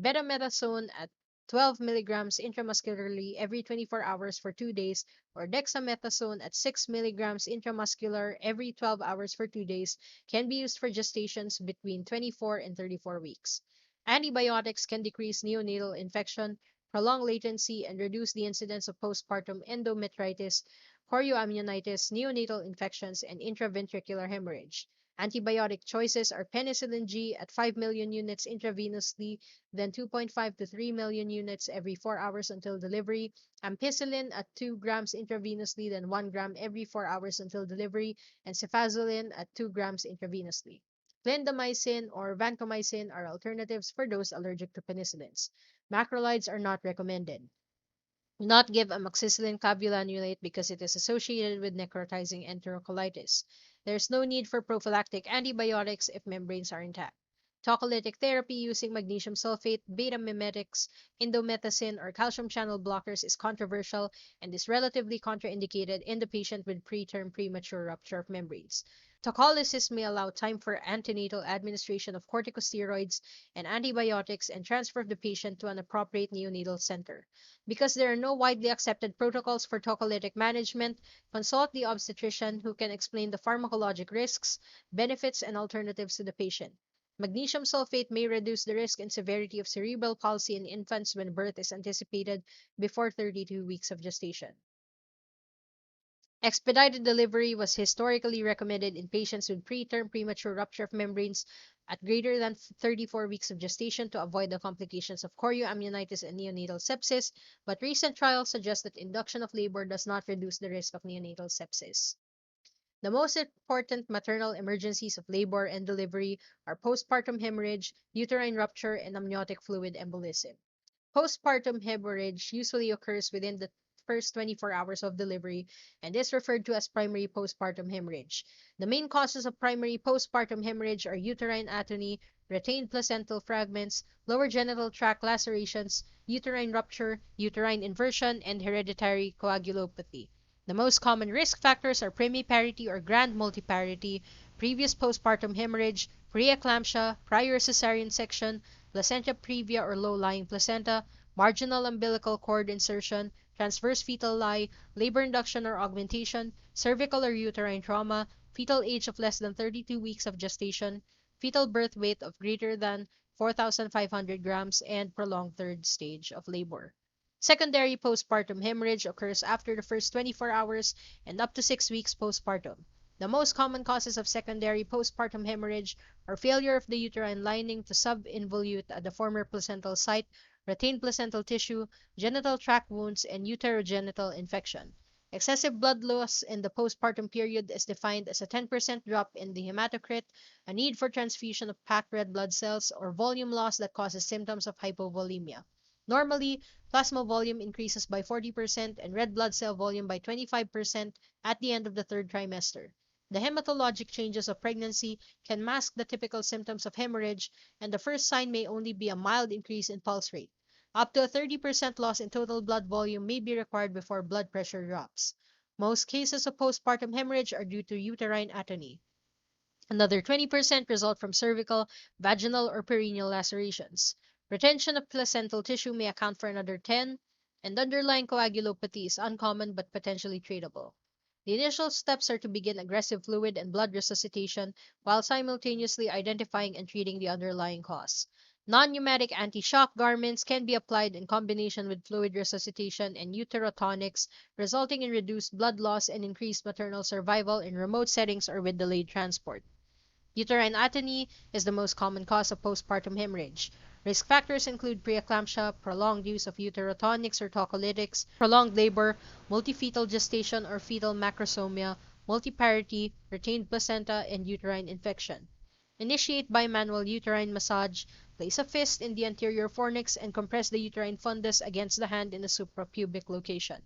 Betamethasone at 12 milligrams intramuscularly every 24 hours for 2 days, or dexamethasone at 6 milligrams intramuscular every 12 hours for 2 days can be used for gestations between 24 and 34 weeks. Antibiotics can decrease neonatal infection, prolong latency, and reduce the incidence of postpartum endometritis, chorioamnionitis, neonatal infections, and intraventricular hemorrhage. Antibiotic choices are penicillin G at 5 million units intravenously, then 2.5 to 3 million units every 4 hours until delivery, ampicillin at 2 grams intravenously, then 1 gram every 4 hours until delivery, and cefazolin at 2 grams intravenously. Clindamycin or vancomycin are alternatives for those allergic to penicillins. Macrolides are not recommended. Do not give amoxicillin clavulanate because it is associated with necrotizing enterocolitis. There is no need for prophylactic antibiotics if membranes are intact. Tocolytic therapy using magnesium sulfate, beta mimetics, indomethacin, or calcium channel blockers is controversial and is relatively contraindicated in the patient with preterm premature rupture of membranes. Tocolysis may allow time for antenatal administration of corticosteroids and antibiotics and transfer of the patient to an appropriate neonatal center. Because there are no widely accepted protocols for tocolytic management, consult the obstetrician who can explain the pharmacologic risks, benefits, and alternatives to the patient. Magnesium sulfate may reduce the risk and severity of cerebral palsy in infants when birth is anticipated before 32 weeks of gestation. Expedited delivery was historically recommended in patients with preterm premature rupture of membranes at greater than 34 weeks of gestation to avoid the complications of chorioamnionitis and neonatal sepsis, but recent trials suggest that induction of labor does not reduce the risk of neonatal sepsis. The most important maternal emergencies of labor and delivery are postpartum hemorrhage, uterine rupture, and amniotic fluid embolism. Postpartum hemorrhage usually occurs within the first 24 hours of delivery and is referred to as primary postpartum hemorrhage. The main causes of primary postpartum hemorrhage are uterine atony, retained placental fragments, lower genital tract lacerations, uterine rupture, uterine inversion, and hereditary coagulopathy. The most common risk factors are primiparity or grand multiparity, previous postpartum hemorrhage, preeclampsia, prior cesarean section, placenta previa or low-lying placenta, marginal umbilical cord insertion, transverse fetal lie, labor induction or augmentation, cervical or uterine trauma, fetal age of less than 32 weeks of gestation, fetal birth weight of greater than 4,500 grams, and prolonged third stage of labor. Secondary postpartum hemorrhage occurs after the first 24 hours and up to 6 weeks postpartum. The most common causes of secondary postpartum hemorrhage are failure of the uterine lining to subinvolute at the former placental site, retained placental tissue, genital tract wounds, and uterogenital infection. Excessive blood loss in the postpartum period is defined as a 10% drop in the hematocrit, a need for transfusion of packed red blood cells, or volume loss that causes symptoms of hypovolemia. Normally, plasma volume increases by 40% and red blood cell volume by 25% at the end of the third trimester. The hematologic changes of pregnancy can mask the typical symptoms of hemorrhage, and the first sign may only be a mild increase in pulse rate. Up to a 30% loss in total blood volume may be required before blood pressure drops. Most cases of postpartum hemorrhage are due to uterine atony. Another 20% result from cervical, vaginal, or perineal lacerations. Retention of placental tissue may account for another 10, and underlying coagulopathy is uncommon but potentially treatable. The initial steps are to begin aggressive fluid and blood resuscitation while simultaneously identifying and treating the underlying cause. Non-pneumatic anti-shock garments can be applied in combination with fluid resuscitation and uterotonics, resulting in reduced blood loss and increased maternal survival in remote settings or with delayed transport. Uterine atony is the most common cause of postpartum hemorrhage. Risk factors include preeclampsia, prolonged use of uterotonics or tocolytics, prolonged labor, multifetal gestation or fetal macrosomia, multiparity, retained placenta, and uterine infection. Initiate bimanual uterine massage. Place a fist in the anterior fornix and compress the uterine fundus against the hand in the suprapubic location.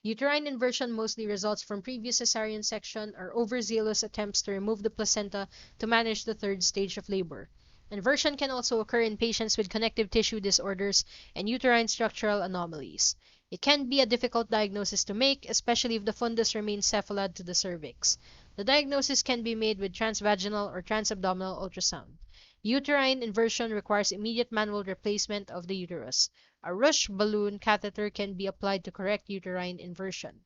Uterine inversion mostly results from previous cesarean section or overzealous attempts to remove the placenta to manage the third stage of labor. Inversion can also occur in patients with connective tissue disorders and uterine structural anomalies. It can be a difficult diagnosis to make, especially if the fundus remains cephalad to the cervix. The diagnosis can be made with transvaginal or transabdominal ultrasound. Uterine inversion requires immediate manual replacement of the uterus. A rush balloon catheter can be applied to correct uterine inversion.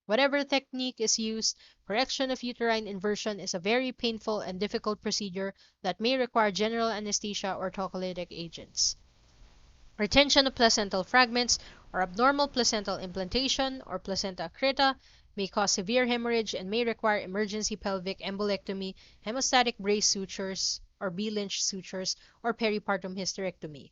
Whatever technique is used, correction of uterine inversion is a very painful and difficult procedure that may require general anesthesia or tocolytic agents. Retention of placental fragments or abnormal placental implantation or placenta accreta may cause severe hemorrhage and may require emergency pelvic embolectomy, hemostatic brace sutures or B-Lynch sutures, or peripartum hysterectomy.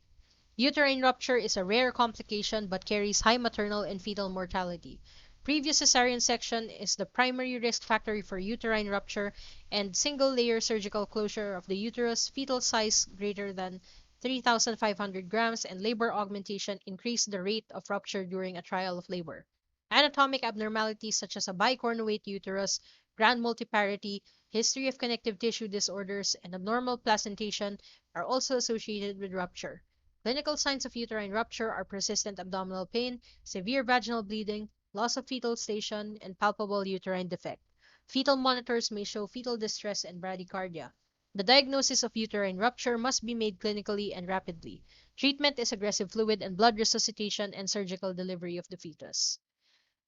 Uterine rupture is a rare complication but carries high maternal and fetal mortality. Previous cesarean section is the primary risk factor for uterine rupture, and single-layer surgical closure of the uterus, fetal size greater than 3,500 grams, and labor augmentation increase the rate of rupture during a trial of labor. Anatomic abnormalities such as a bicornuate uterus, grand multiparity, history of connective tissue disorders, and abnormal placentation are also associated with rupture. Clinical signs of uterine rupture are persistent abdominal pain, severe vaginal bleeding, loss of fetal station, and palpable uterine defect. Fetal monitors may show fetal distress and bradycardia. The diagnosis of uterine rupture must be made clinically and rapidly. Treatment is aggressive fluid and blood resuscitation and surgical delivery of the fetus.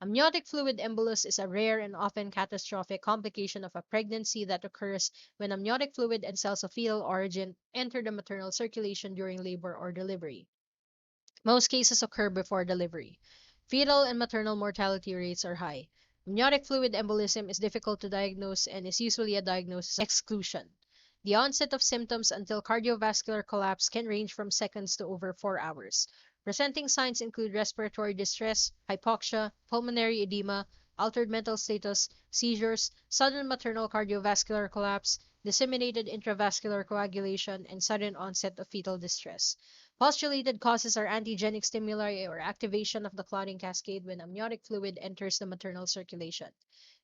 Amniotic fluid embolus is a rare and often catastrophic complication of a pregnancy that occurs when amniotic fluid and cells of fetal origin enter the maternal circulation during labor or delivery. Most cases occur before delivery. Fetal and maternal mortality rates are high. Amniotic fluid embolism is difficult to diagnose and is usually a diagnosis of exclusion. The onset of symptoms until cardiovascular collapse can range from seconds to over 4 hours. Presenting signs include respiratory distress, hypoxia, pulmonary edema, altered mental status, seizures, sudden maternal cardiovascular collapse, disseminated intravascular coagulation, and sudden onset of fetal distress. Postulated causes are antigenic stimuli or activation of the clotting cascade when amniotic fluid enters the maternal circulation.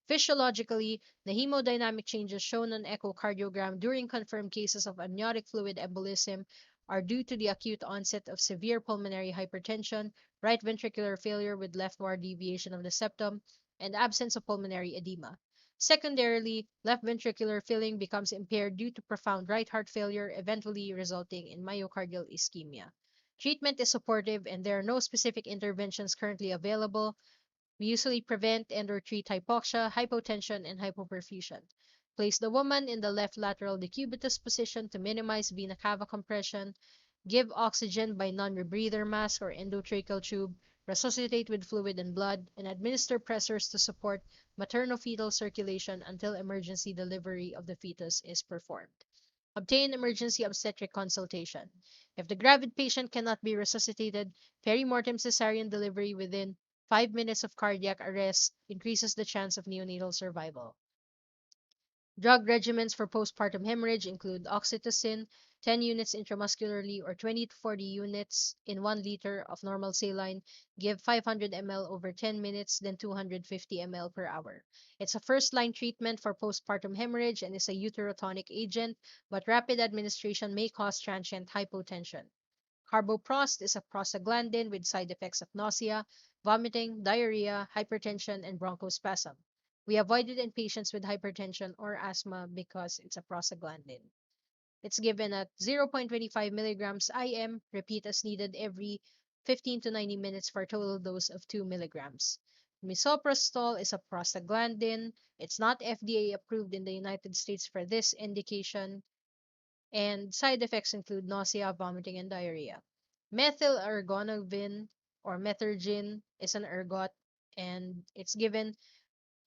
Physiologically, the hemodynamic changes shown on echocardiogram during confirmed cases of amniotic fluid embolism are due to the acute onset of severe pulmonary hypertension, right ventricular failure with leftward deviation of the septum, and absence of pulmonary edema. Secondarily, left ventricular filling becomes impaired due to profound right heart failure, eventually resulting in myocardial ischemia. Treatment is supportive and there are no specific interventions currently available. We usually prevent and/or treat hypoxia, hypotension, and hypoperfusion. Place the woman in the left lateral decubitus position to minimize vena cava compression. Give oxygen by non-rebreather mask or endotracheal tube. Resuscitate with fluid and blood, and administer pressors to support maternal-fetal circulation until emergency delivery of the fetus is performed. Obtain emergency obstetric consultation. If the gravid patient cannot be resuscitated, perimortem cesarean delivery within 5 minutes of cardiac arrest increases the chance of neonatal survival. Drug regimens for postpartum hemorrhage include oxytocin, 10 units intramuscularly or 20 to 40 units in 1 liter of normal saline. Give 500 ml over 10 minutes, then 250 ml per hour. It's a first-line treatment for postpartum hemorrhage and is a uterotonic agent, but rapid administration may cause transient hypotension. Carboprost is a prostaglandin with side effects of nausea, vomiting, diarrhea, hypertension, and bronchospasm. We avoid it in patients with hypertension or asthma because it's a prostaglandin. It's given at 0.25 milligrams IM, repeat as needed every 15 to 90 minutes for a total dose of 2 milligrams. Misoprostol is a prostaglandin. It's not FDA approved in the United States for this indication, and side effects include nausea, vomiting, and diarrhea. Methyl Ergonomin or Methergin is an ergot, and it's given zero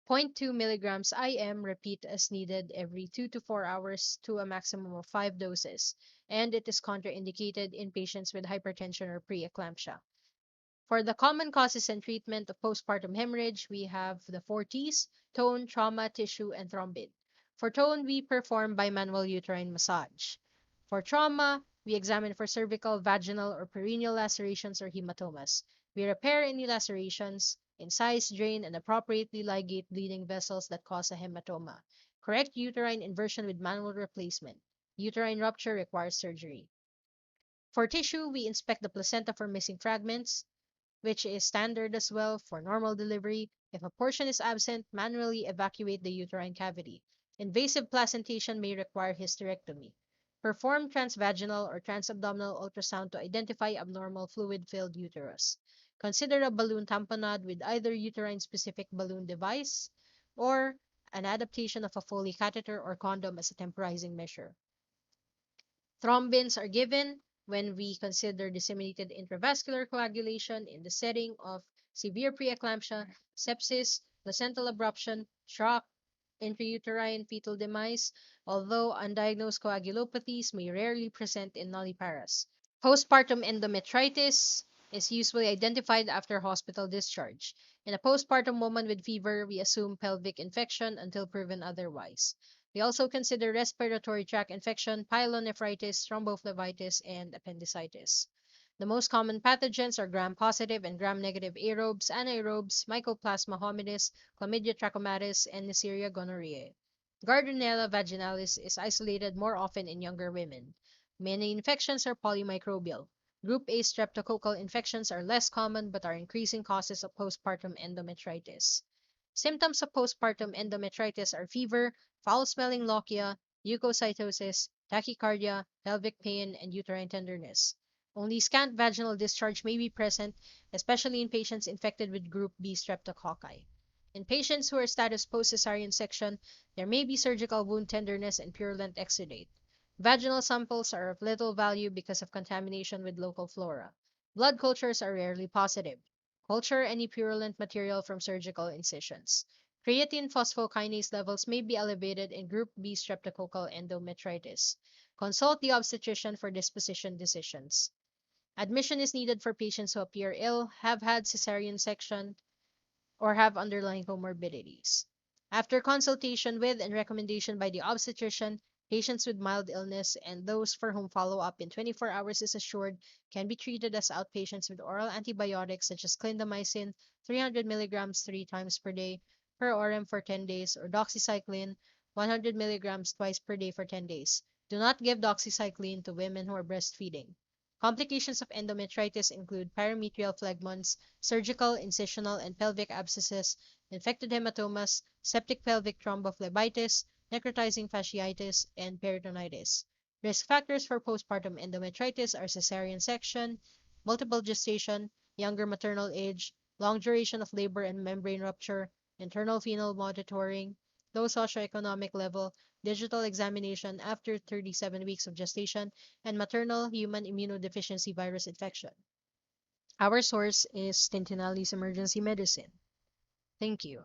point 0.2 milligrams IM, repeat as needed every 2 to 4 hours to a maximum of 5 doses, and it is contraindicated in patients with hypertension or preeclampsia. For the common causes and treatment of postpartum hemorrhage, we have the 4Ts: tone, trauma, tissue, and thrombin. For tone, we perform bimanual uterine massage. For trauma, we examine for cervical, vaginal, or perineal lacerations or hematomas. We repair any lacerations, incise, drain, and appropriately ligate bleeding vessels that cause a hematoma. Correct uterine inversion with manual replacement. Uterine rupture requires surgery. For tissue, we inspect the placenta for missing fragments, which is standard as well for normal delivery. If a portion is absent, manually evacuate the uterine cavity. Invasive placentation may require hysterectomy. Perform transvaginal or transabdominal ultrasound to identify abnormal fluid-filled uterus. Consider a balloon tamponade with either uterine-specific balloon device or an adaptation of a Foley catheter or condom as a temporizing measure. Thrombins are given when we consider disseminated intravascular coagulation in the setting of severe preeclampsia, sepsis, placental abruption, shock, intrauterine fetal demise, although undiagnosed coagulopathies may rarely present in nulliparous. Postpartum endometritis is usually identified after hospital discharge. In a postpartum woman with fever, we assume pelvic infection until proven otherwise. We also consider respiratory tract infection, pyelonephritis, thrombophlebitis, and appendicitis. The most common pathogens are gram-positive and gram-negative aerobes, anaerobes, Mycoplasma hominis, Chlamydia trachomatis, and Neisseria gonorrhoeae. Gardnerella vaginalis is isolated more often in younger women. Many infections are polymicrobial. Group A streptococcal infections are less common but are increasing causes of postpartum endometritis. Symptoms of postpartum endometritis are fever, foul-smelling lochia, leukocytosis, tachycardia, pelvic pain, and uterine tenderness. Only scant vaginal discharge may be present, especially in patients infected with group B streptococci. In patients who are status post-cesarean section, there may be surgical wound tenderness and purulent exudate. Vaginal samples are of little value because of contamination with local flora. Blood cultures are rarely positive. Culture any purulent material from surgical incisions. Creatine phosphokinase levels may be elevated in group B streptococcal endometritis. Consult the obstetrician for disposition decisions. Admission is needed for patients who appear ill, have had cesarean section, or have underlying comorbidities. After consultation with and recommendation by the obstetrician, patients with mild illness and those for whom follow-up in 24 hours is assured can be treated as outpatients with oral antibiotics such as clindamycin, 300 milligrams 3 times per day, per orem for 10 days, or doxycycline, 100 milligrams twice per day for 10 days. Do not give doxycycline to women who are breastfeeding. Complications of endometritis include parametrial phlegmons, surgical, incisional, and pelvic abscesses, infected hematomas, septic pelvic thrombophlebitis, necrotizing fasciitis, and peritonitis. Risk factors for postpartum endometritis are cesarean section, multiple gestation, younger maternal age, long duration of labor and membrane rupture, internal fetal monitoring, low socioeconomic level, digital examination after 37 weeks of gestation, and maternal human immunodeficiency virus infection. Our source is Tintinalli's Emergency Medicine. Thank you.